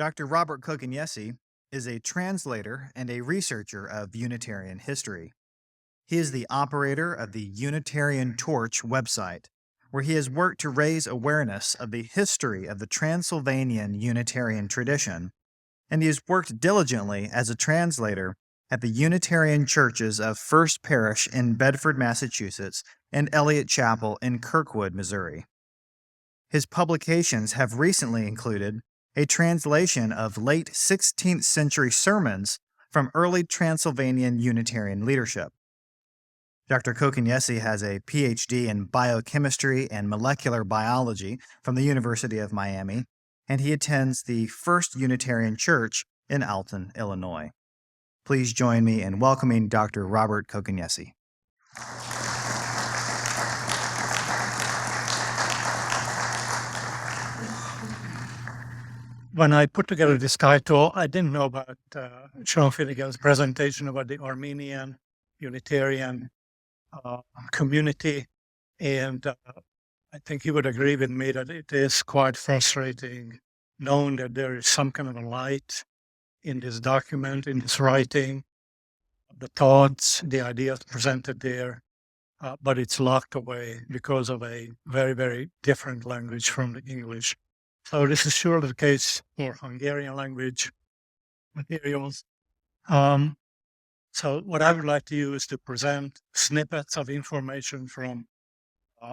Dr. Robert Kokenyesi is a translator and a researcher of Unitarian history. He is the operator of the Unitarian Torch website, where he has worked to raise awareness of the history of the Transylvanian Unitarian tradition, and he has worked diligently as a translator at the Unitarian churches of First Parish in Bedford, Massachusetts, and Elliott Chapel in Kirkwood, Missouri. His publications have recently included a translation of late 16th century sermons from early Transylvanian Unitarian leadership. Dr. Kokenyesi has a PhD in biochemistry and molecular biology from the University of Miami, and he attends the First Unitarian Church in Alton, Illinois. Please join me in welcoming Dr. Robert Kokenyesi. When I put together this title, I didn't know about Sean Finnegan's presentation about the Armenian Unitarian community, and I think he would agree with me that it is quite frustrating knowing that there is some kind of a light in this document, in this writing, the thoughts, the ideas presented there, but it's locked away because of a very, very different language from the English. So this is surely the case for Hungarian language materials. So what I would like to do is to present snippets of information from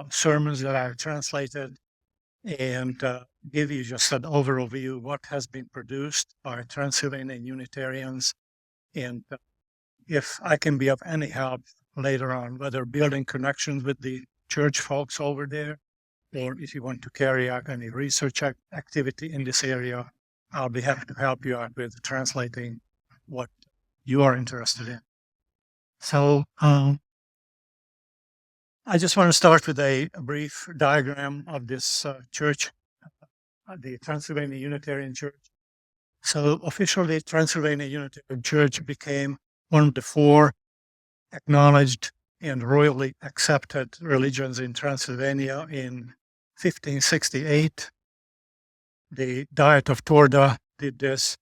sermons that I've translated and give you just an overview of what has been produced by Transylvanian Unitarians, and if I can be of any help later on, whether building connections with the church folks over there, or if you want to carry out any research activity in this area, I'll be happy to help you out with translating what you are interested in. So I just want to start with a brief diagram of this church, the Transylvanian Unitarian Church. So officially, Transylvanian Unitarian Church became one of the four acknowledged and royally accepted religions in Transylvania in 1568. The Diet of Torda did this.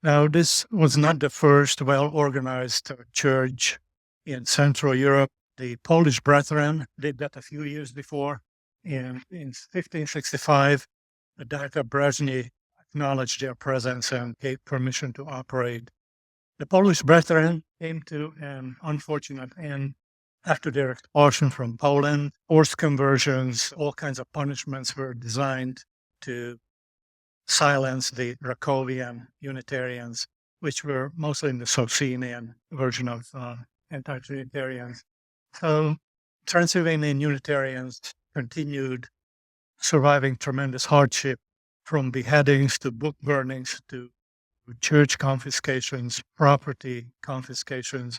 Now, this was not the first well-organized church in Central Europe. The Polish Brethren did that a few years before. And in 1565, the Diet of Brezhny acknowledged their presence and gave permission to operate. The Polish Brethren came to an unfortunate end after their expulsion from Poland. Forced conversions, all kinds of punishments were designed to silence the Rakovian Unitarians, which were mostly in the Socinian version of anti-Trinitarians. So Transylvanian Unitarians continued surviving tremendous hardship, from beheadings to book burnings to church confiscations, property confiscations.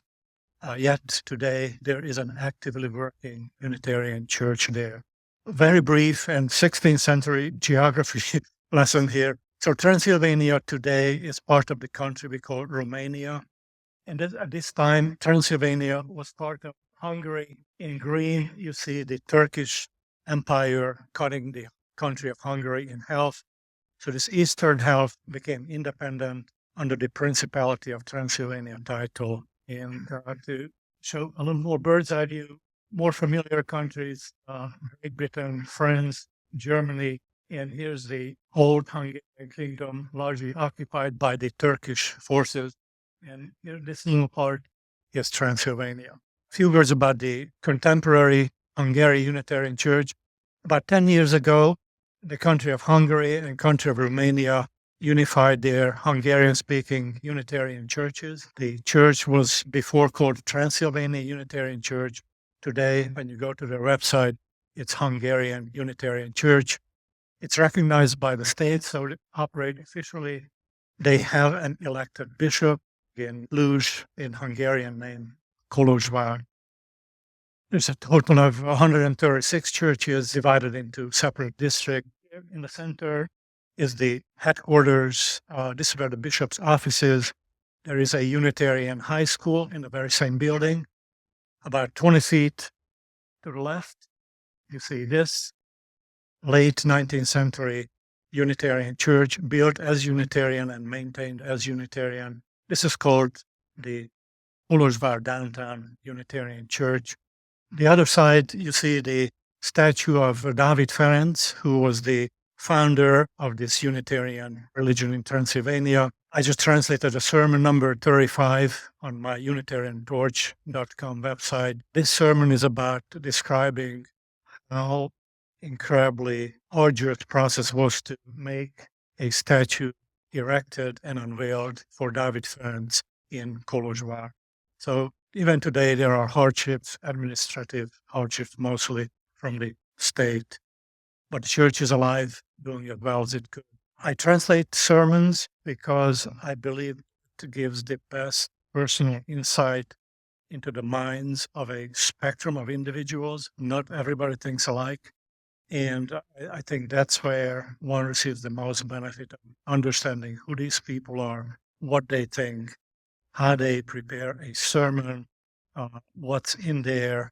Yet today there is an actively working Unitarian church there. Very brief and 16th century geography lesson here. So Transylvania today is part of the country we call Romania. And at this time, Transylvania was part of Hungary. In green, you see the Turkish Empire cutting the country of Hungary in half. So this eastern half became independent under the Principality of Transylvania title. And to show a little more bird's eye view, more familiar countries, Great Britain, France, Germany, and here's the old Hungarian kingdom, largely occupied by the Turkish forces. And here, this little part is Transylvania. A few words about the contemporary Hungarian Unitarian Church. About 10 years ago, the country of Hungary and country of Romania unified their Hungarian-speaking Unitarian churches. The church was before called Transylvanian Unitarian Church. Today, when you go to their website, it's Hungarian Unitarian Church. It's recognized by the state, so they operate officially. They have an elected bishop in Cluj, in Hungarian name, Kolozsvár. There's a total of 136 churches divided into separate districts. In the center is the headquarters. This is where the bishop's office is. There is a Unitarian high school in the very same building. About 20 feet to the left, you see this late 19th century Unitarian church, built as Unitarian and maintained as Unitarian. This is called the Kolozsvár downtown Unitarian church. The other side, you see the statue of Dávid Ferenc, who was the founder of this Unitarian religion in Transylvania. I just translated a sermon number 35 on my UnitarianTorch.com website. This sermon is about describing how incredibly arduous process was to make a statue erected and unveiled for Dávid Ferenc in Kolozsvár. So even today, there are hardships, administrative hardships mostly from the state, but the church is alive, doing as well as it could. I translate sermons because I believe it gives the best personal insight into the minds of a spectrum of individuals. Not everybody thinks alike. And I think that's where one receives the most benefit of understanding who these people are, what they think, how they prepare a sermon, what's in there,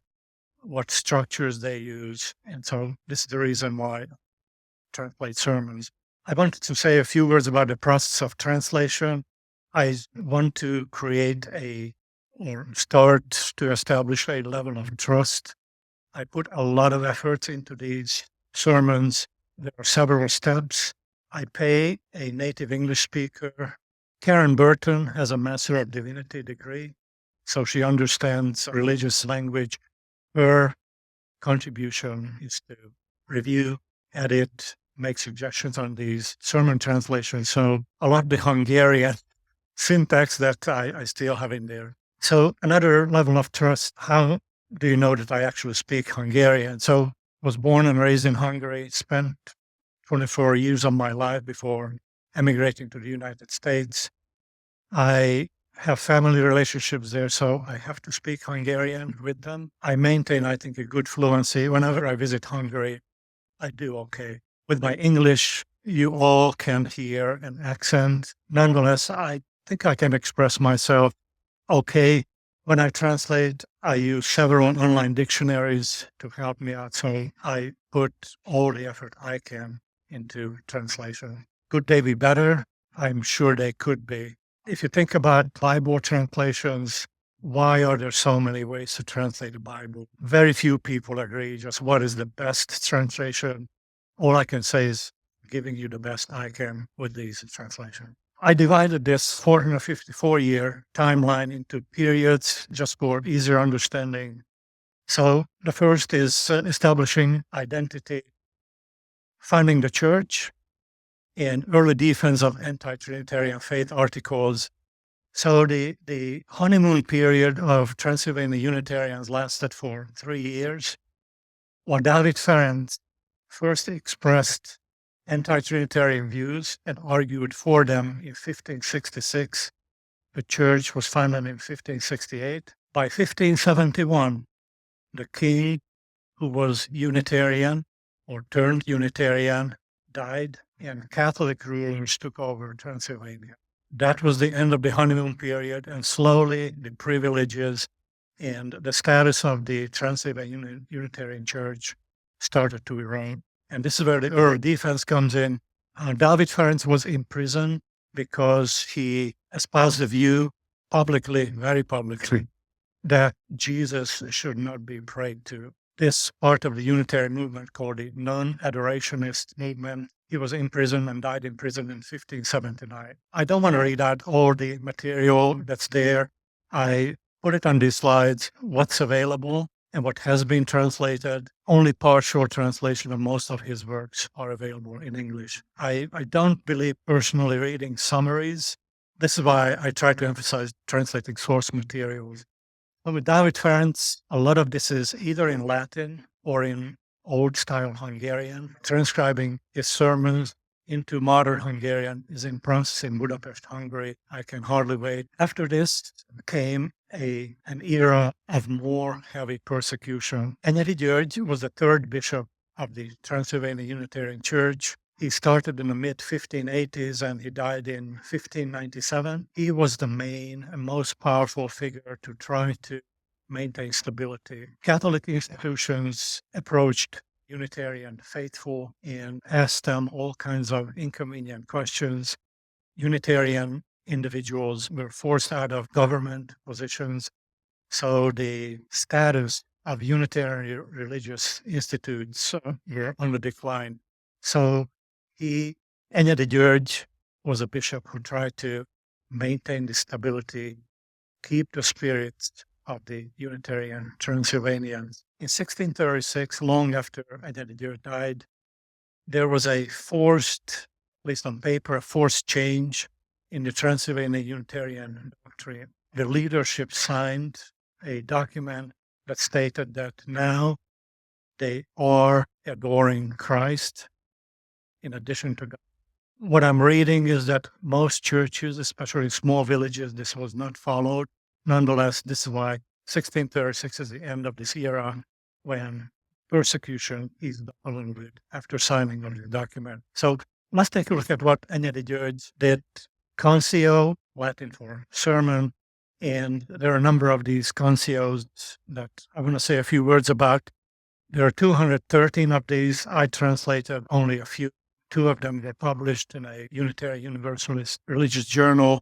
what structures they use. And so this is the reason why I translate sermons. I wanted to say a few words about the process of translation. I want to create or start to establish a level of trust. I put a lot of effort into these sermons. There are several steps. I pay a native English speaker. Karen Burton has a Master of Divinity degree, so she understands religious language. Her contribution is to review, edit, make suggestions on these sermon translations. So a lot of the Hungarian syntax that I still have in there. So another level of trust, how do you know that I actually speak Hungarian? So I was born and raised in Hungary, spent 24 years of my life before emigrating to the United States. I have family relationships there, so I have to speak Hungarian with them. I maintain, I think, a good fluency. Whenever I visit Hungary, I do okay. With my English, you all can hear an accent. Nonetheless, I think I can express myself okay. When I translate, I use several online dictionaries to help me out. So I put all the effort I can into translation. Could they be better? I'm sure they could be. If you think about Bible translations, why are there so many ways to translate the Bible? Very few people agree just what is the best translation. All I can say is giving you the best I can with these translations. I divided this 454-year timeline into periods just for easier understanding. So the first is establishing identity, founding the church, and early defense of anti-Trinitarian faith articles. So the honeymoon period of Transylvanian Unitarians lasted for 3 years. While Dávid Ferenc first expressed anti-Trinitarian views and argued for them in 1566. The church was founded in 1568. By 1571, the king, who was Unitarian or turned Unitarian, died, and Catholic rulers took over Transylvania. That was the end of the honeymoon period, and slowly the privileges and the status of the Transylvanian Unitarian Church started to erode. And this is where the early defense comes in. Dávid Ferenc was in prison because he espoused the view publicly, very publicly, that Jesus should not be prayed to. This part of the Unitarian movement called the non-adorationist movement. He was in prison and died in prison in 1579. I don't want to read out all the material that's there. I put it on these slides, what's available and what has been translated. Only partial translation of most of his works are available in English. I don't believe personally reading summaries. This is why I try to emphasize translating source materials. But with Dávid Ferenc, a lot of this is either in Latin or in old-style Hungarian. Transcribing his sermons into modern Hungarian is in process in Budapest, Hungary. I can hardly wait. After this came an era of more heavy persecution. Enyedi György was the third bishop of the Transylvanian Unitarian Church. He started in the mid-1580s and he died in 1597. He was the main and most powerful figure to try to maintain stability. Catholic institutions approached Unitarian faithful and asked them all kinds of inconvenient questions. Unitarian individuals were forced out of government positions, so the status of Unitarian religious institutes were on the decline. So Enyedi György was a bishop who tried to maintain the stability, keep the spirits of the Unitarian Transylvanians. In 1636, long after Enyedi György died, there was a forced, at least on paper, a forced change in the Transylvanian Unitarian doctrine. The leadership signed a document that stated that now they are adoring Christ in addition to God. What I'm reading is that most churches, especially small villages, this was not followed. Nonetheless, this is why 1636 is the end of this era when persecution is following after signing of the document. So let's take a look at what Enyedi György did. Concio, Latin for sermon, and there are a number of these concios that I want to say a few words about. There are 213 of these. I translated only a few. Two of them were published in a Unitarian Universalist religious journal.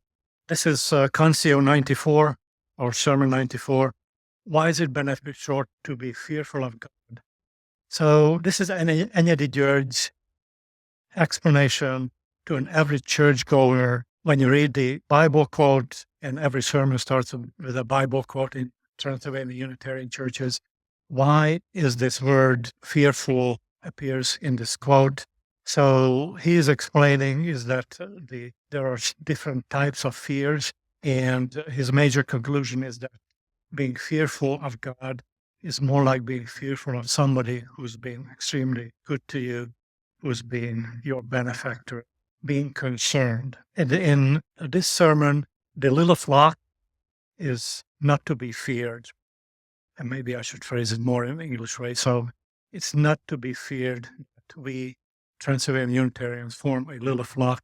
This is Concio 94, or Sermon 94. Why is it beneficial to be fearful of God? So this is Enyedi György's explanation to an average churchgoer. When you read the Bible quote, and every sermon starts with a Bible quote in Transylvanian Unitarian churches, why is this word fearful appears in this quote? So he is explaining is that there are different types of fears, and his major conclusion is that being fearful of God is more like being fearful of somebody who's been extremely good to you, who's been your benefactor, being concerned. And in this sermon, the little flock is not to be feared. And maybe I should phrase it more in English way. So it's not to be feared that we Transylvanian Unitarians form a little flock.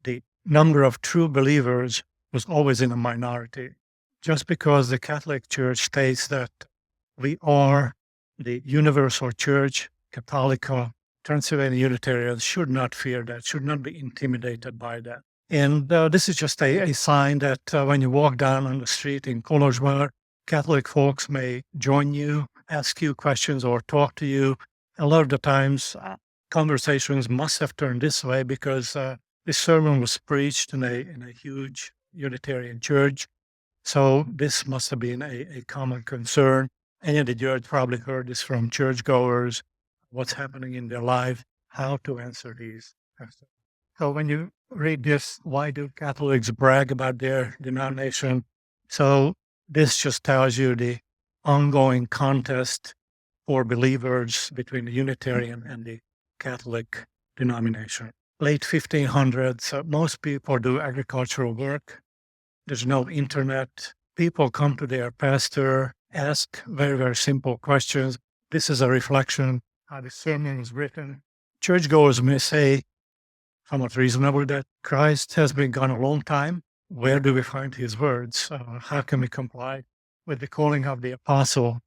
The number of true believers was always in a minority. Just because the Catholic Church states that we are the universal church, Catholica, Transylvanian Unitarians should not fear that, should not be intimidated by that. And this is just a sign that when you walk down on the street in Kolozsvár, Catholic folks may join you, ask you questions, or talk to you. A lot of the times, conversations must have turned this way because this sermon was preached in a huge Unitarian church. So this must have been a common concern. Enyedi György probably heard this from churchgoers, what's happening in their life, how to answer these questions. So when you read this, why do Catholics brag about their denomination? So this just tells you the ongoing contest for believers between the Unitarian and the Catholic denomination. Late 1500s, most people do agricultural work. There's no internet. People come to their pastor, ask very, very simple questions. This is a reflection how the sermon is written. Churchgoers may say, somewhat reasonably, that Christ has been gone a long time. Where do we find his words? How can we comply with the calling of the apostle?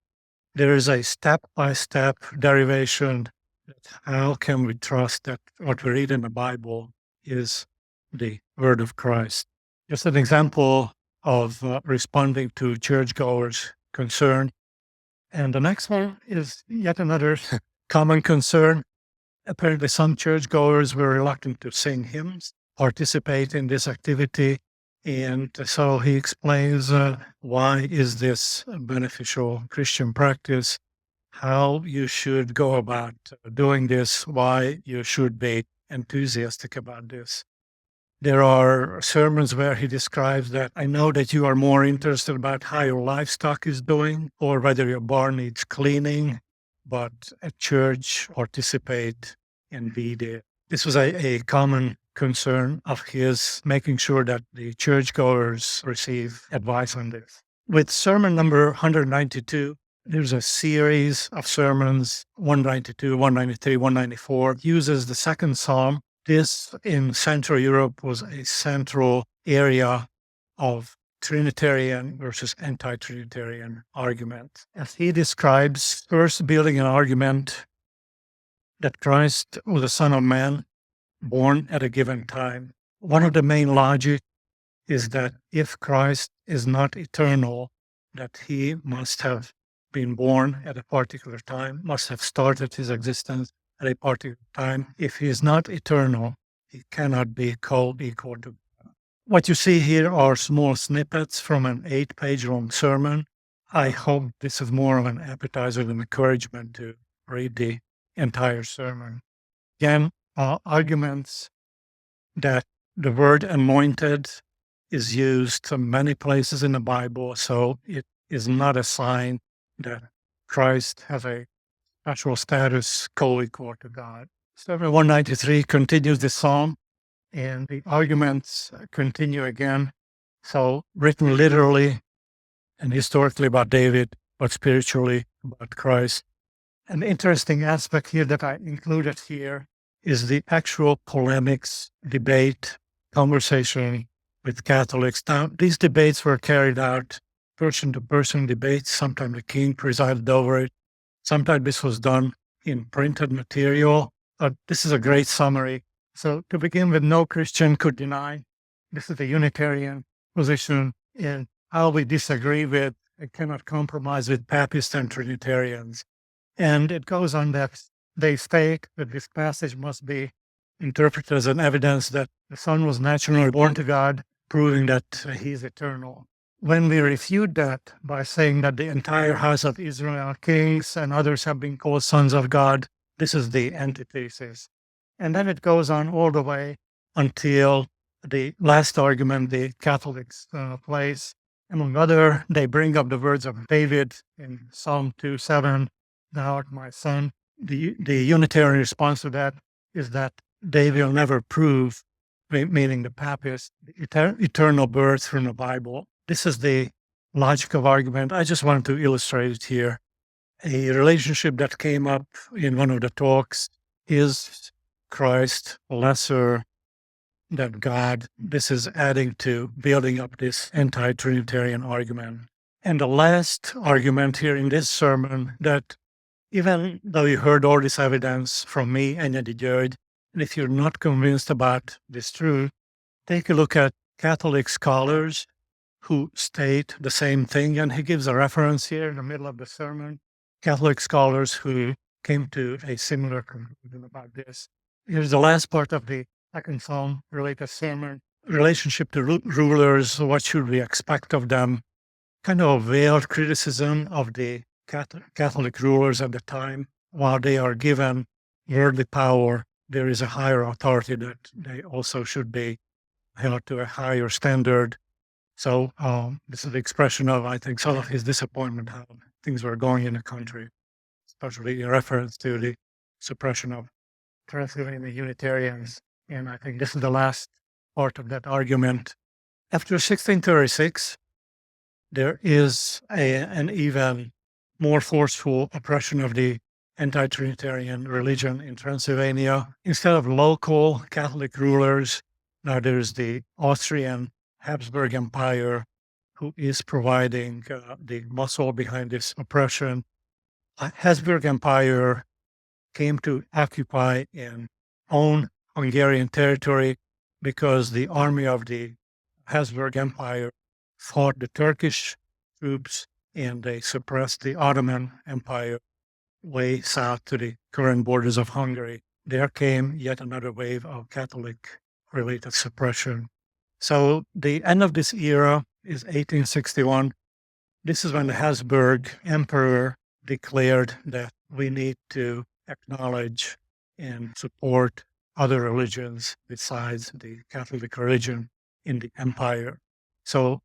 There is a step-by-step derivation. How can we trust that what we read in the Bible is the word of Christ? Just an example of responding to churchgoers' concern. And the next one is yet another common concern. Apparently, some churchgoers were reluctant to sing hymns, participate in this activity. And so he explains why is this a beneficial Christian practice, how you should go about doing this, why you should be enthusiastic about this. There are sermons where he describes that I know that you are more interested about how your livestock is doing or whether your barn needs cleaning, but at church, participate and be there. This was a common concern of his, making sure that the churchgoers receive advice on this. With sermon number 192, there's a series of sermons, 192, 193, 194, uses the second psalm. This in Central Europe was a central area of Trinitarian versus anti-Trinitarian argument. As he describes, first building an argument that Christ was the Son of Man, born at a given time. One of the main logic is that if Christ is not eternal, that he must have been born at a particular time, must have started his existence at a particular time. If he is not eternal, he cannot be called equal to God. What you see here are small snippets from an 8-page long sermon. I hope this is more of an appetizer than encouragement to read the entire sermon. Again, arguments that the word anointed is used in many places in the Bible, so it is not a sign that Christ has a special status co-equal to God. Sermon 193 continues the psalm, and the arguments continue again. So written literally and historically about David, but spiritually about Christ. An interesting aspect here that I included here is the actual polemics, debate, conversation with Catholics. Now, these debates were carried out person-to-person debates. Sometimes the king presided over it. Sometimes this was done in printed material. But this is a great summary. So to begin with, no Christian could deny. This is the Unitarian position, and how we disagree with and cannot compromise with Papists and Trinitarians. And it goes on that they state that this passage must be interpreted as an evidence that the Son was naturally born to God, proving that he is eternal. When we refute that by saying that the entire house of Israel, kings and others have been called sons of God, this is the antithesis. And then it goes on all the way until the last argument the Catholics place. Among other, they bring up the words of David in Psalm 2:7, "Thou art my son." The Unitarian response to that is that they will never prove, meaning the Papists, the eternal birth from the Bible. This is the logic of argument. I just wanted to illustrate it here. A relationship that came up in one of the talks is Christ lesser than God. This is adding to building up this anti-Trinitarian argument. And the last argument here in this sermon, that even though you heard all this evidence from me, Enyedi György, and if you're not convinced about this truth, take a look at Catholic scholars who state the same thing. And he gives a reference here in the middle of the sermon. Catholic scholars who came to a similar conclusion about this. Here's the last part of the second psalm related sermon. Relationship to rulers, what should we expect of them? Kind of a veiled criticism of the Catholic rulers at the time. While they are given worldly power, there is a higher authority that they also should be held to a higher standard. So this is the expression of, I think, some of his disappointment how things were going in the country, especially in reference to the suppression of Transylvanian Unitarians. And I think this is the last part of that argument. After 1636, there is an even more forceful oppression of the anti-Trinitarian religion in Transylvania. Instead of local Catholic rulers, now there's the Austrian Habsburg Empire who is providing the muscle behind this oppression. Habsburg Empire came to occupy and own Hungarian territory because the army of the Habsburg Empire fought the Turkish troops and they suppressed the Ottoman Empire way south to the current borders of Hungary. There came yet another wave of Catholic-related suppression. So the end of this era is 1861. This is when the Habsburg Emperor declared that we need to acknowledge and support other religions besides the Catholic religion in the empire. So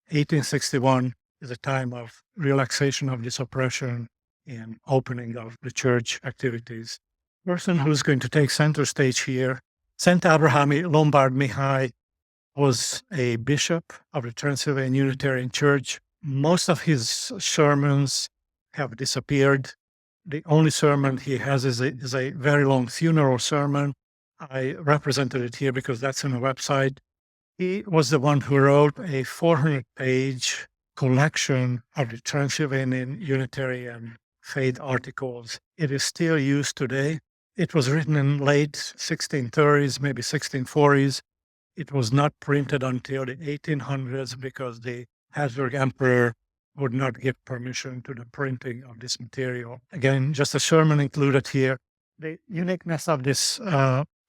1861 is a time of relaxation of this oppression and opening of the church activities. The person who's going to take center stage here, Szent Abrahami Lombard Mihály, was a bishop of the Transylvanian Unitarian Church. Most of his sermons have disappeared. The only sermon he has is a very long funeral sermon. I represented it here because that's on the website. He was the one who wrote a 400-page collection of the Transylvanian Unitarian faith articles. It is still used today It was written in late 1630s, maybe 1640s. It was not printed until the 1800s because the Habsburg Emperor would not give permission to the printing of this material. Again, just a sermon included here. The uniqueness of this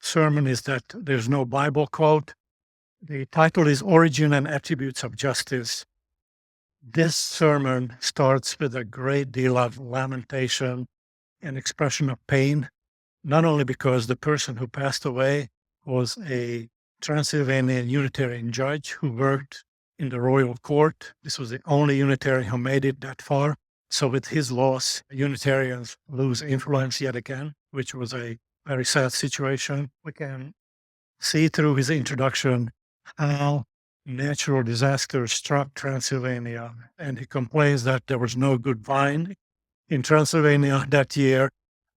sermon is that there's no Bible quote. The title is Origin and Attributes of Justice. This sermon starts with a great deal of lamentation and expression of pain, not only because the person who passed away was a Transylvanian Unitarian judge who worked in the royal court. This was the only Unitarian who made it that far. So with his loss, Unitarians lose influence yet again, which was a very sad situation. We can see through his introduction how natural disasters struck Transylvania, and he complains that there was no good vine in Transylvania that year.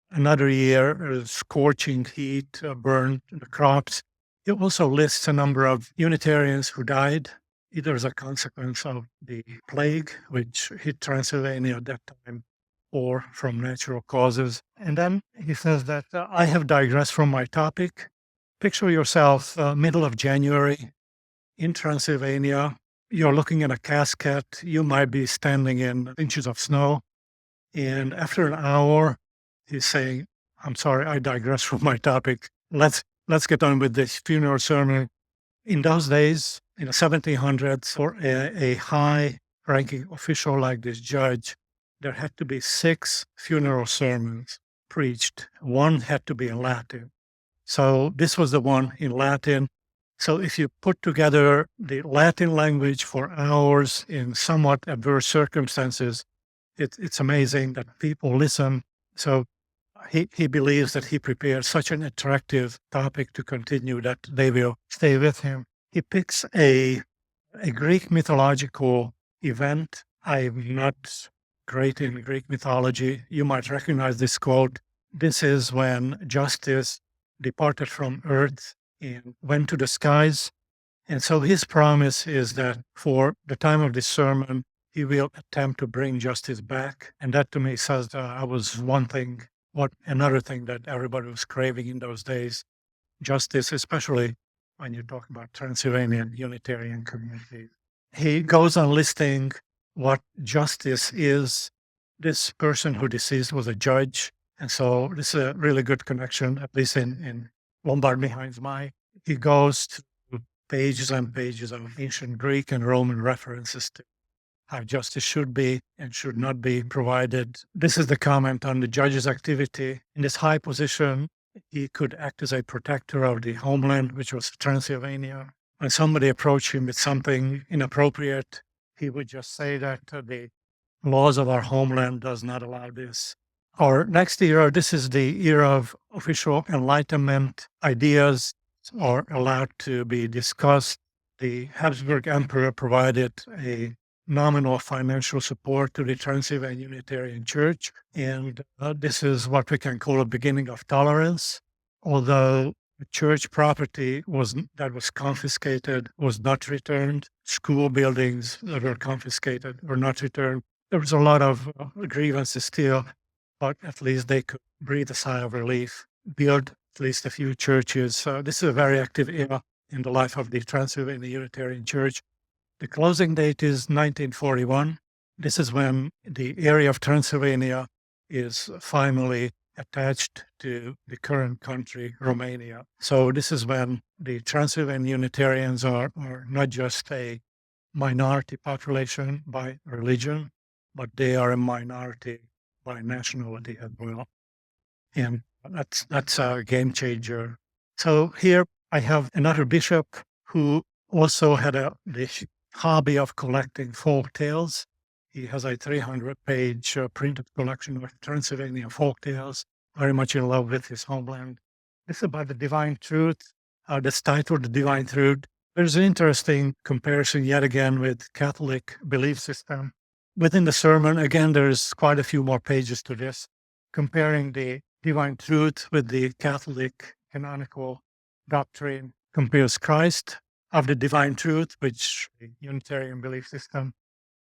Another year, scorching heat burned the crops. He also lists a number of Unitarians who died, either as a consequence of the plague, which hit Transylvania at that time, or from natural causes. And then he says that I have digressed from my topic. Picture yourself middle of January in Transylvania. You're looking at a cascade. You might be standing in inches of snow. And after an hour, he's saying, I'm sorry, I digress from my topic. Let's get on with this funeral sermon. In those days, in the 1700s, for a high-ranking official like this judge, there had to be 6 funeral sermons preached. One had to be in Latin. So this was the one in Latin. So if you put together the Latin language for hours in somewhat adverse circumstances, it's amazing that people listen. So he believes that he prepared such an attractive topic to continue that they will stay with him. He picks a Greek mythological event. I'm not great in Greek mythology. You might recognize this quote. This is when justice departed from earth and went to the skies. And so his promise is that for the time of this sermon, he will attempt to bring justice back. And that to me says I was another thing that everybody was craving in those days, justice, especially when you talk about Transylvanian Unitarian communities. He goes on listing what justice is. This person who deceased was a judge. And so this is a really good connection, at least in Lombard behind my. He goes to pages and pages of ancient Greek and Roman references to how justice should be and should not be provided. This is the comment on the judge's activity. In this high position, he could act as a protector of the homeland, which was Transylvania. When somebody approached him with something inappropriate, he would just say that the laws of our homeland does not allow this. Our next era, this is the era of official enlightenment. Ideas are allowed to be discussed. The Habsburg Emperor provided a nominal financial support to the Transylvanian Unitarian Church, and this is what we can call a beginning of tolerance. Although the church property that was confiscated was not returned, school buildings that were confiscated were not returned. There was a lot of grievances still, but at least they could breathe a sigh of relief, build at least a few churches. So this is a very active era in the life of the Transylvanian Unitarian Church. The closing date is 1941. This is when the area of Transylvania is finally attached to the current country, Romania. So this is when the Transylvanian Unitarians are not just a minority population by religion, but they are a minority by nationality as well. And that's a game changer. So here I have another bishop who also had the hobby of collecting folk tales. He has a 300-page printed collection of Transylvanian folk tales, very much in love with his homeland. This is about the divine truth. That's titled The Divine Truth. There's an interesting comparison yet again with Catholic belief system. Within the sermon, again, there's quite a few more pages to this, comparing the divine truth with the Catholic canonical doctrine, compares Christ of the divine truth, which the Unitarian belief system,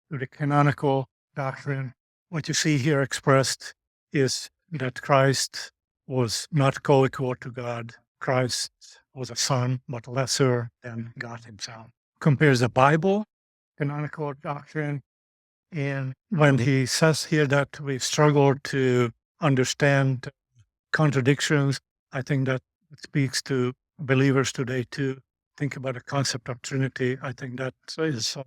to the canonical doctrine. What you see here expressed is that Christ was not co-equal to God. Christ was a son, but lesser than God himself. Compares the Bible, canonical doctrine, and when he says here that we struggle to understand contradictions, I think that it speaks to believers today too. Think about the concept of Trinity. I think that is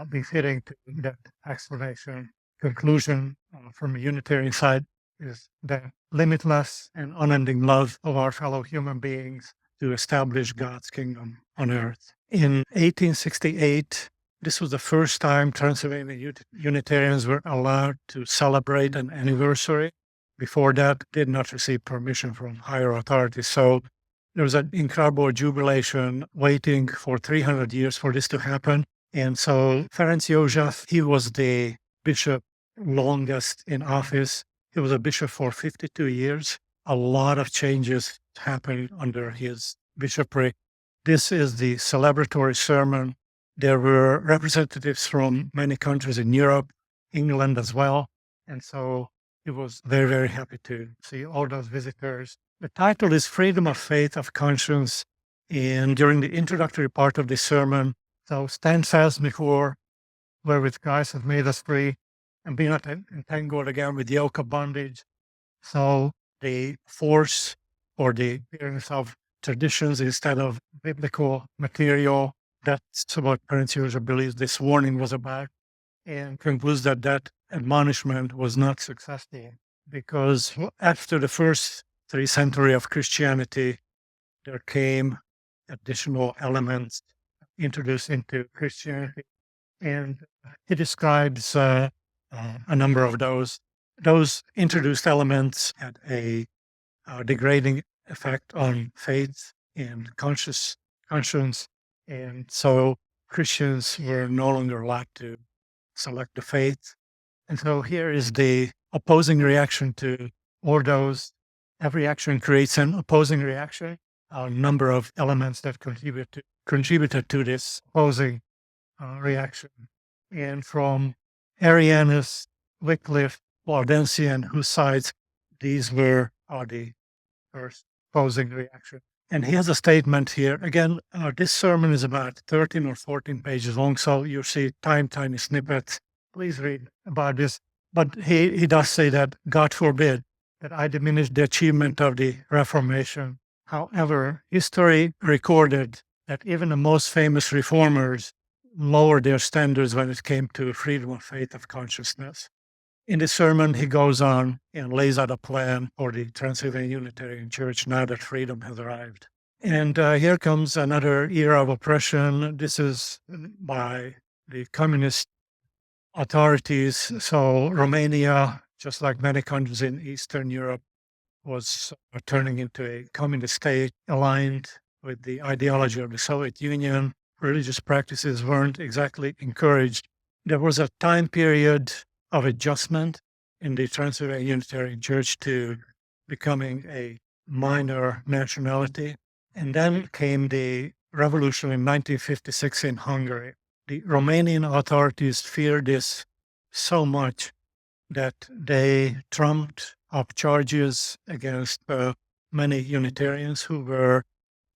befitting to that explanation. Conclusion from a Unitarian side is the limitless and unending love of our fellow human beings to establish God's kingdom on earth. In 1868, this was the first time Transylvanian Unitarians were allowed to celebrate an anniversary. Before that, did not receive permission from higher authorities. So there was an incredible jubilation waiting for 300 years for this to happen. And so Ferenc József, he was the bishop longest in office. He was a bishop for 52 years. A lot of changes happened under his bishopric. This is the celebratory sermon. There were representatives from many countries in Europe, England as well. And so he was very, very happy to see all those visitors. The title is Freedom of Faith, of Conscience. And during the introductory part of the sermon, so stand fast before wherewith Christ has made us free, and be not entangled again with yoke of bondage. So the force or the appearance of traditions instead of biblical material, that's what Ferenc József believes this warning was about, and concludes that that admonishment was not successful because after the first 3 centuries of Christianity, there came additional elements introduced into Christianity. And he describes a number of those. Those introduced elements had a degrading effect on faith and conscience. And so Christians were no longer allowed to select the faith. And so here is the opposing reaction to all those. Every action creates an opposing reaction. A number of elements that contributed to this opposing reaction. And from Arianus, Wycliffe, Waldensian, whose sides these were the first opposing reaction. And he has a statement here. Again, this sermon is about 13 or 14 pages long, so you see tiny snippets. Please read about this. But he does say that God forbid that I diminish the achievement of the Reformation. However, history recorded that even the most famous reformers lowered their standards when it came to freedom of faith of consciousness. In the sermon, he goes on and lays out a plan for the Transylvanian Unitarian Church now that freedom has arrived. And here comes another era of oppression. This is by the communist authorities. So Romania, just like many countries in Eastern Europe, was turning into a communist state aligned with the ideology of the Soviet Union. Religious practices weren't exactly encouraged. There was a time period of adjustment in the Transylvanian Unitarian Church to becoming a minor nationality. And then came the revolution in 1956 in Hungary. The Romanian authorities feared this so much that they trumped up charges against many Unitarians who were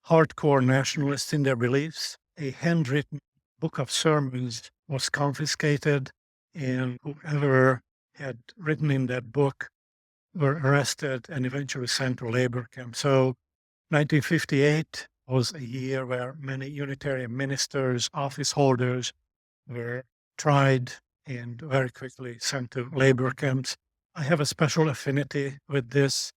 hardcore nationalists in their beliefs. A handwritten book of sermons was confiscated, and whoever had written in that book were arrested and eventually sent to labor camp. So 1958 was a year where many Unitarian ministers, office holders were tried and very quickly sent to labor camps. I have a special affinity with this.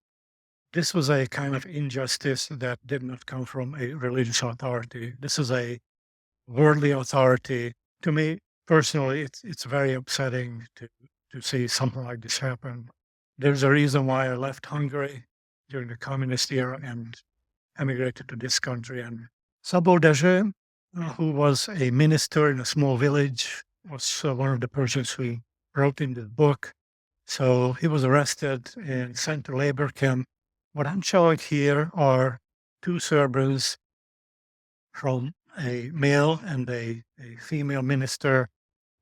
This was a kind of injustice that did not come from a religious authority. This is a worldly authority. To me, personally, it's very upsetting to see something like this happen. There's a reason why I left Hungary during the communist era and emigrated to this country. And Szabó Dezső, who was a minister in a small village, was one of the persons who wrote in this book. So he was arrested and sent to labor camp. What I'm showing here are 2 sermons from a male and a female minister.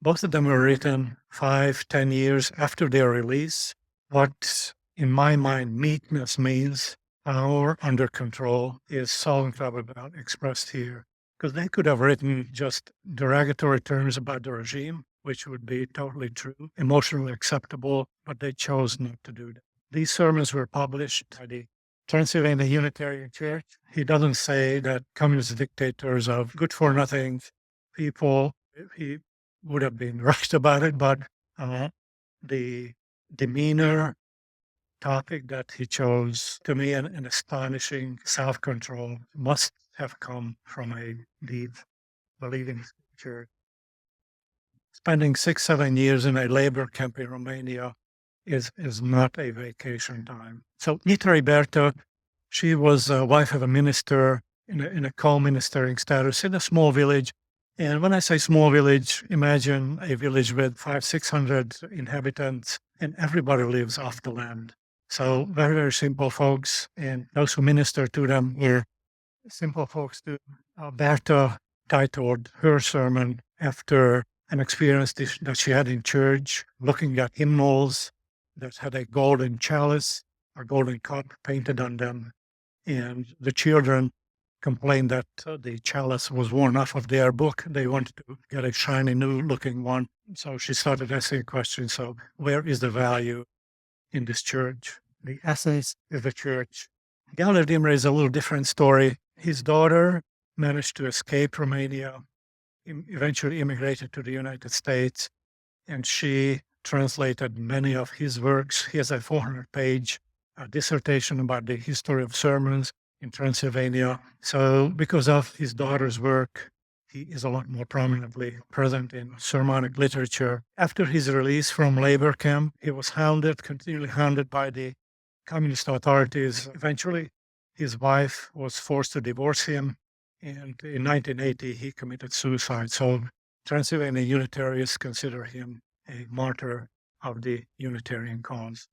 Both of them were written 5-10 years after their release. What in my mind, meekness means power under control is so about expressed here. Because they could have written just derogatory terms about the regime, which would be totally true, emotionally acceptable, but they chose not to do that. These sermons were published by the Transylvanian Unitarian Church. He doesn't say that communist dictators are good-for-nothing people. He would have been right about it, but the demeanor topic that he chose, to me, an astonishing self-control, must have come from a deep believing church. Spending 6-7 years in a labor camp in Romania is not a vacation time. So Nitra Berta, she was a wife of a minister in a co-ministering status in a small village. And when I say small village, imagine a village with 500-600 inhabitants, and everybody lives off the land. So very, very simple folks, and those who minister to them were simple folks too. Berta titled her sermon after an experience that she had in church, looking at hymnals that had a golden chalice or golden cup painted on them. And the children complained that the chalice was worn off of their book. They wanted to get a shiny new looking one. So she started asking questions. So where is the value in this church? The essence is the church. Gellert Imre is a little different story. His daughter managed to escape Romania, eventually immigrated to the United States, and she translated many of his works. He has a 400-page dissertation about the history of sermons in Transylvania. So because of his daughter's work, he is a lot more prominently present in sermonic literature. After his release from labor camp, he was continually hounded by the communist authorities. Eventually, his wife was forced to divorce him, and in 1980, he committed suicide. So Transylvanian Unitarians consider him a martyr of the Unitarian cause.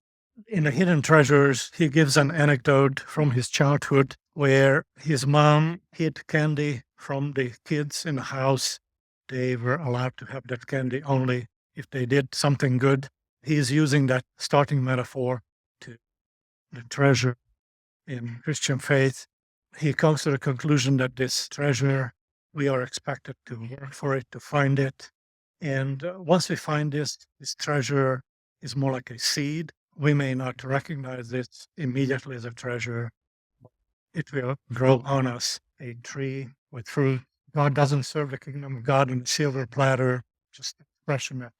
In The Hidden Treasures, he gives an anecdote from his childhood where his mom hid candy from the kids in the house. They were allowed to have that candy only if they did something good. He's using that starting metaphor to the treasure in Christian faith. He comes to the conclusion that this treasure, we are expected to work for it, to find it. And once we find this treasure is more like a seed. We may not recognize this immediately as a treasure. It will grow on us, a tree with fruit. God doesn't serve the kingdom of God on a silver platter, just an expression that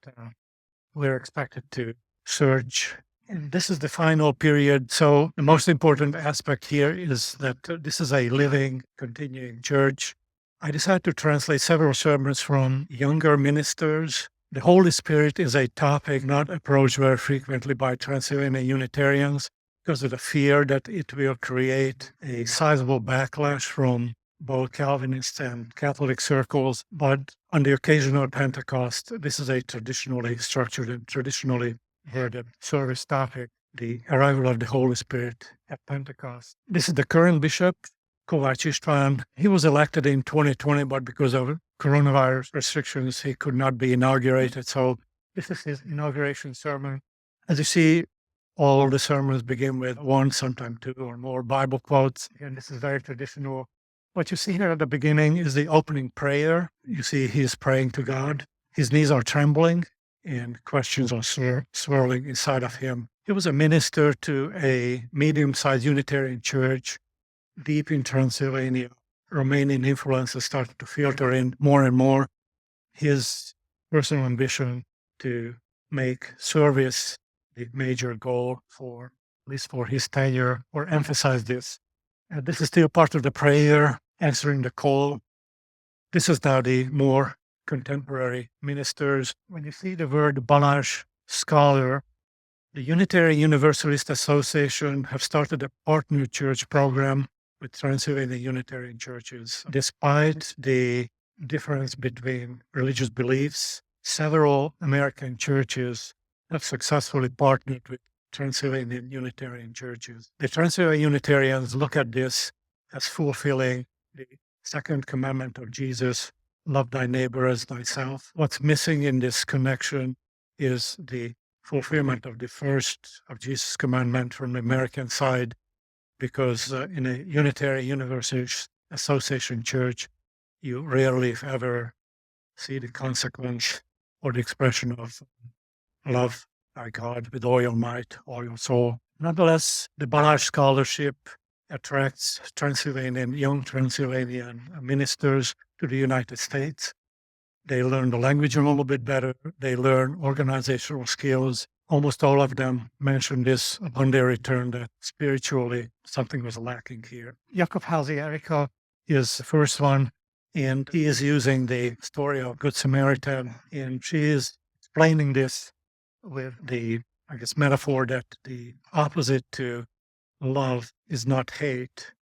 we're expected to search. And this is the final period. So the most important aspect here is that this is a living, continuing church. I decided to translate several sermons from younger ministers. The Holy Spirit is a topic not approached very frequently by Transylvanian Unitarians because of the fear that it will create a sizable backlash from both Calvinist and Catholic circles. But on the occasion of Pentecost, this is a traditionally structured and traditionally heard service topic, the arrival of the Holy Spirit at Pentecost. This is the current bishop, Kovács István. He was elected in 2020, but because of coronavirus restrictions, he could not be inaugurated. So this is his inauguration sermon. As you see, all the sermons begin with one, sometimes two or more Bible quotes. And this is very traditional. What you see here at the beginning is the opening prayer. You see he is praying to God. His knees are trembling and questions are swirling inside of him. He was a minister to a medium-sized Unitarian church deep in Transylvania. Romanian influences started to filter in more and more. His personal ambition to make service the major goal for, at least for his tenure, or emphasize this. This is still part of the prayer, answering the call. This is now the more contemporary ministers. When you see the word Balázs scholar, the Unitarian Universalist Association have started a partner church program with Transylvanian Unitarian churches. Despite the difference between religious beliefs, several American churches have successfully partnered with Transylvanian Unitarian churches. The Transylvanian Unitarians look at this as fulfilling the second commandment of Jesus, love thy neighbor as thyself. What's missing in this connection is the fulfillment of the first of Jesus' commandment from the American side, because in a Unitarian Universal Association church, you rarely, if ever, see the consequence or the expression of love by God with all your might, all your soul. Nonetheless, the Balázs Scholarship attracts young Transylvanian ministers to the United States. They learn the language a little bit better. They learn organizational skills. Almost all of them mentioned this upon their return, that spiritually something was lacking here. Jakob Házi Erika is the first one, and he is using the story of Good Samaritan, and she is explaining this with the, metaphor that the opposite to love is not hate,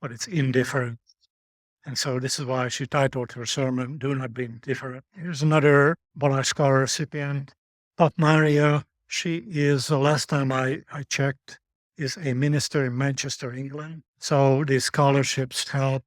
but it's indifference. And so this is why she titled her sermon, Do Not Be Indifferent. Here's another Balázs Scholar recipient, Pop Maria. She is, the last time I checked, is a minister in Manchester, England. So these scholarships help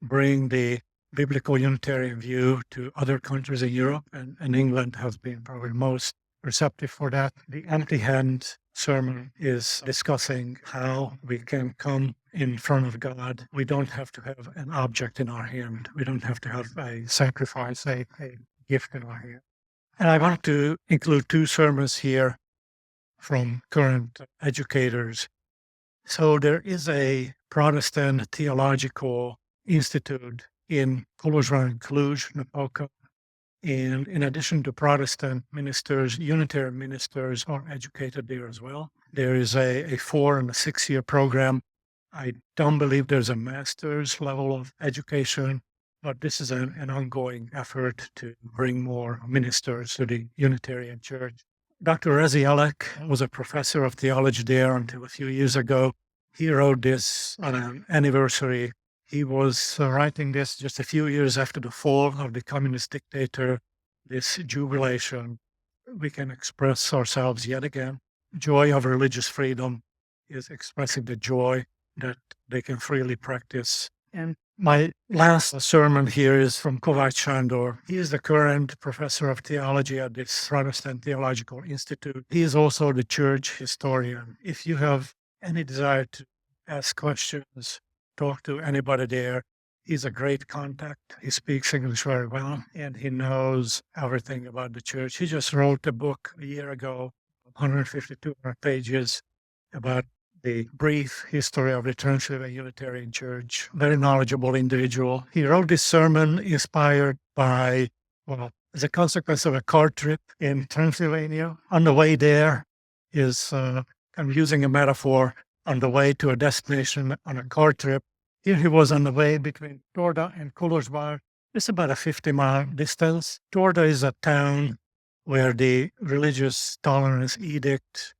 bring the biblical Unitarian view to other countries in Europe, and England has been probably most receptive for that. The Empty Hand sermon is discussing how we can come in front of God. We don't have to have an object in our hand. We don't have to have a sacrifice, a gift in our hand. And I want to include two sermons here from current educators. So there is a Protestant theological institute in Kolozsvár, Cluj-Napoca. And in addition to Protestant ministers, Unitarian ministers are educated there as well. There is a 4 and a 6 year program. I don't believe there's a master's level of education, but this is an ongoing effort to bring more ministers to the Unitarian Church. Dr. Rezi Alek was a professor of theology there until a few years ago. He wrote this on an anniversary. He was writing this just a few years after the fall of the communist dictator, this jubilation. We can express ourselves yet again. Joy of religious freedom is expressing the joy that they can freely practice. And my last sermon here is from Kovács Sándor. He is the current professor of theology at this Protestant Theological Institute. He is also the church historian. If you have any desire to ask questions, talk to anybody there, he's a great contact. He speaks English very well, and he knows everything about the church. He just wrote a book a year ago, 152 pages, about the brief history of the Transylvanian Unitarian Church. Very knowledgeable individual. He wrote this sermon inspired by, as a consequence of a car trip in Transylvania. On the way there is, I'm using a metaphor, on the way to a destination on a car trip. Here he was on the way between Torda and Kolozsvár. It's about a 50-mile distance. Torda is a town where the religious tolerance edict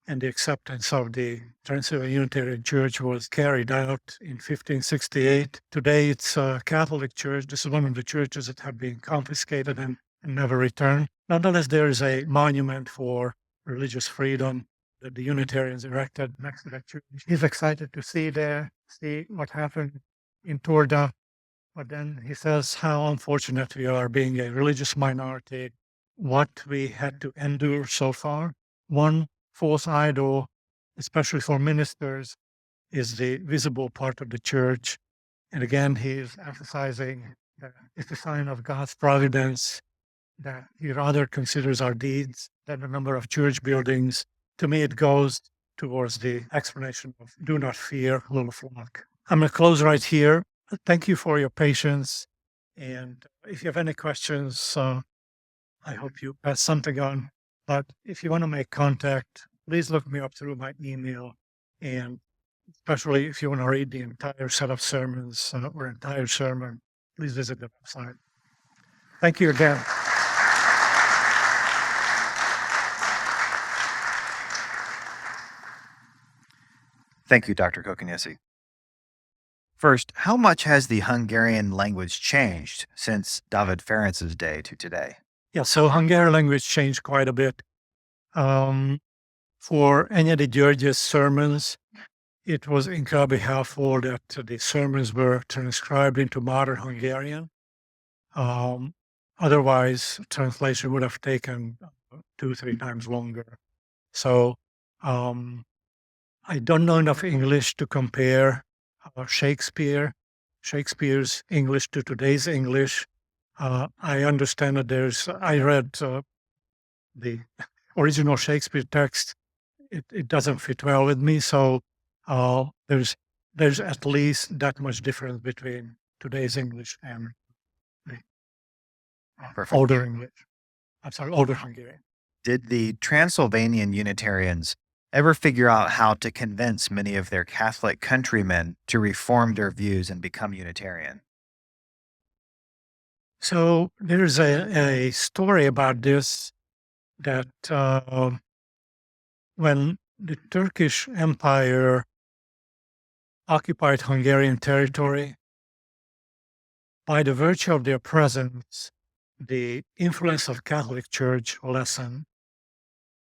and the acceptance of the Transylvanian Unitarian Church was carried out in 1568. Today it's a Catholic church. This is one of the churches that have been confiscated and never returned. Nonetheless, there is a monument for religious freedom that the Unitarians erected next to that church. He's excited to see what happened in Torda. But then he says how unfortunate we are being a religious minority, what we had to endure so far. One false idol, especially for ministers, is the visible part of the church. And again, he is emphasizing that it's a sign of God's providence, that he rather considers our deeds than the number of church buildings. To me, it goes towards the explanation of do not fear, little flock. I'm going to close right here. Thank you for your patience. And if you have any questions, I hope you pass something on. But if you want to make contact, please look me up through my email. And especially if you want to read the entire set of sermons or entire sermon, please visit the website. Thank you again. Thank you, Dr. Kokenyesi. First, how much has the Hungarian language changed since David Ferenc's day to today? Yeah, so Hungarian language changed quite a bit. For Enyedi György's sermons, it was incredibly helpful that the sermons were transcribed into modern Hungarian. Otherwise, translation would have taken 2-3 times longer. So I don't know enough English to compare Shakespeare's English to today's English. I understand that I read the original Shakespeare text. It doesn't fit well with me, so there's at least that much difference between today's English and the older English. I'm sorry, older Hungarian. Did the Transylvanian Unitarians ever figure out how to convince many of their Catholic countrymen to reform their views and become Unitarian? So there's a story about this, that when the Turkish Empire occupied Hungarian territory, by the virtue of their presence, the influence of Catholic Church lessened.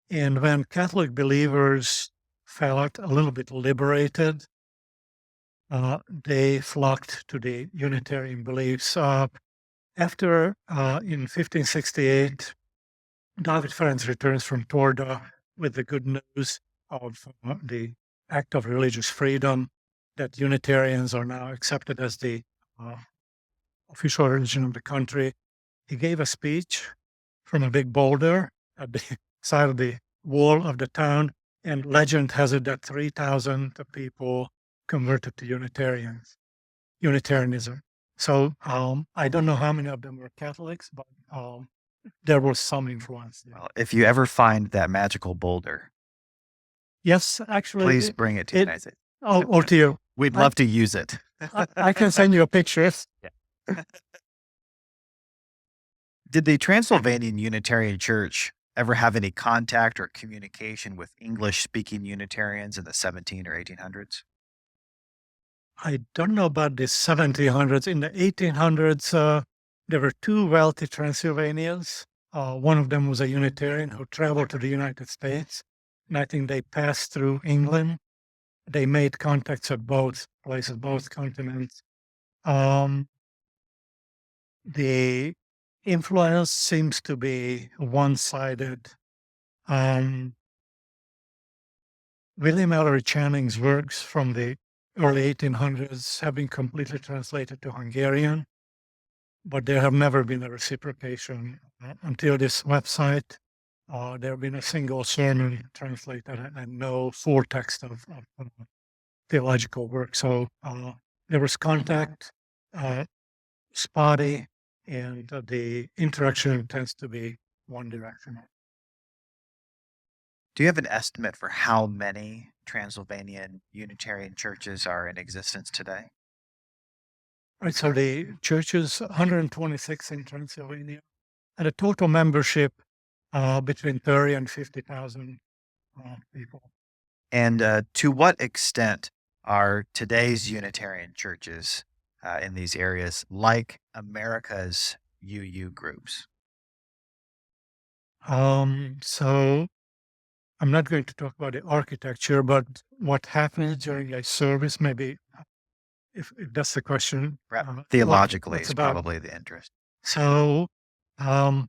And when Catholic believers felt a little bit liberated, they flocked to the Unitarian beliefs. After, in 1568, David Ferenc returns from Torda with the good news of the act of religious freedom, that Unitarians are now accepted as the official religion of the country. He gave a speech from a big boulder at the side of the wall of the town, and legend has it that 3,000 people converted to Unitarianism. So I don't know how many of them were Catholics, but there was some influence there. Well, if you ever find that magical boulder, Yes, actually. please bring it to the United States. Oh, to you. We'd love to use it. I can send you a picture. Did the Transylvanian Unitarian Church ever have any contact or communication with English-speaking Unitarians in the 17 or 1800s? I don't know about the 1700s. In the 1800s, there were two wealthy Transylvanians. One of them was a Unitarian who traveled to the United States, and I think they passed through England. They made contacts at both places, both continents. The influence seems to be one-sided. William Ellery Channing's works from the early 1800s have been completely translated to Hungarian, but there have never been a reciprocation until this website. There have been a single sermon translated and no full text of theological work. So there was contact, spotty, and the interaction tends to be one directional. Do you have an estimate for how many Transylvanian Unitarian churches are in existence today? Right, so the church is 126 in Transylvania, and a total membership between 30 and 50,000 people. And to what extent are today's Unitarian churches in these areas like America's UU groups? So I'm not going to talk about the architecture, but what happens during a service, maybe if that's the question. Theologically what's is about- probably the interest. So the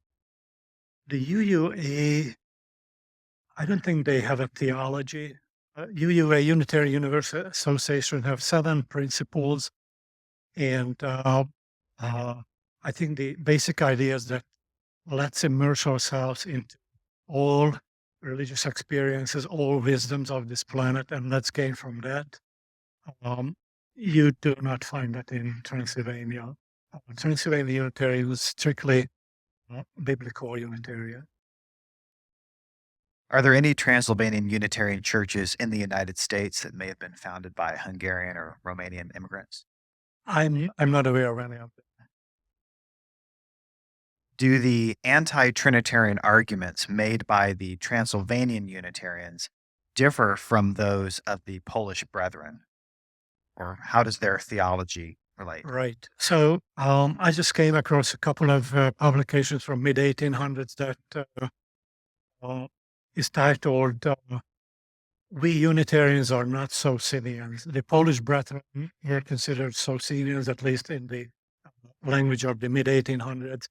UUA, I don't think they have a theology. UUA, Unitarian Universal Association, have 7 principles. And I think the basic idea is that let's immerse ourselves into all religious experiences, all wisdoms of this planet, and let's gain from that. You do not find that in Transylvania. Transylvania Unitarian is strictly biblical Unitarian. Are there any Transylvanian Unitarian churches in the United States that may have been founded by Hungarian or Romanian immigrants? I'm not aware of any of them. Do the anti-Trinitarian arguments made by the Transylvanian Unitarians differ from those of the Polish Brethren? Or how does their theology relate? Right. So I just came across a couple of publications from mid-1800s that is titled "We Unitarians Are Not Socinians." The Polish Brethren were considered Socinians, at least in the language of the mid-1800s.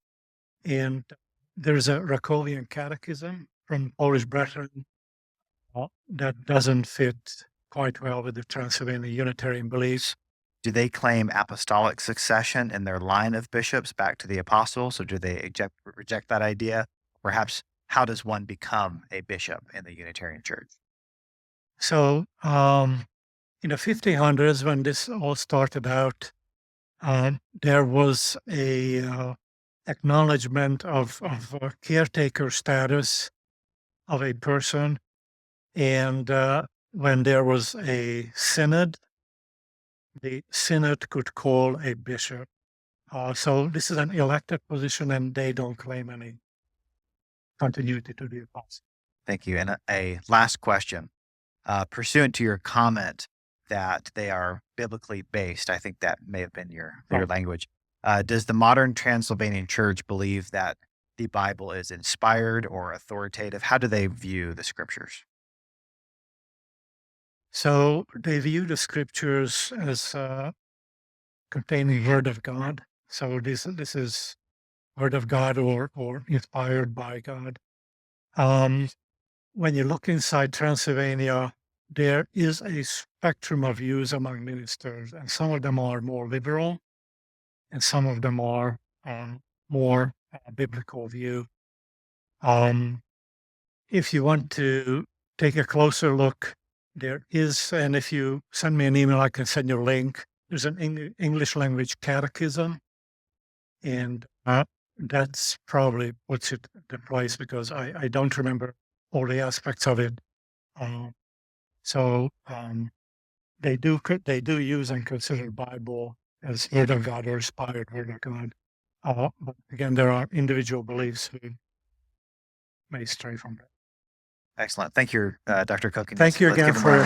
And There's a Rakovian catechism from Polish Brethren that doesn't fit quite well with the Transylvanian Unitarian beliefs. Do they claim apostolic succession in their line of bishops back to the apostles, or do they reject that idea? Perhaps, how does one become a bishop in the Unitarian Church? So, in the 1500s, when this all started out, there was a acknowledgement of caretaker status of a person, and when there was a synod, the synod could call a bishop. So this is an elected position, and they don't claim any continuity to the apostle. Thank you. And a last question. Pursuant to your comment that they are biblically based, I think that may have been your language. Does the modern Transylvanian Church believe that the Bible is inspired or authoritative? How do they view the scriptures? So they view the scriptures as containing Word of God. So this is Word of God or inspired by God. When you look inside Transylvania, there is a spectrum of views among ministers, and some of them are more liberal, and some of them are more biblical view. If you want to take a closer look, there is, and if you send me an email, I can send you a link. There's an English language catechism, and that's probably puts it in place because I don't remember all the aspects of it. So they do use and consider Bible as Word of God or inspired Word of God. But again, there are individual beliefs who may stray from that. Excellent. Thank you, Dr. Kokenyesi. Thank you again for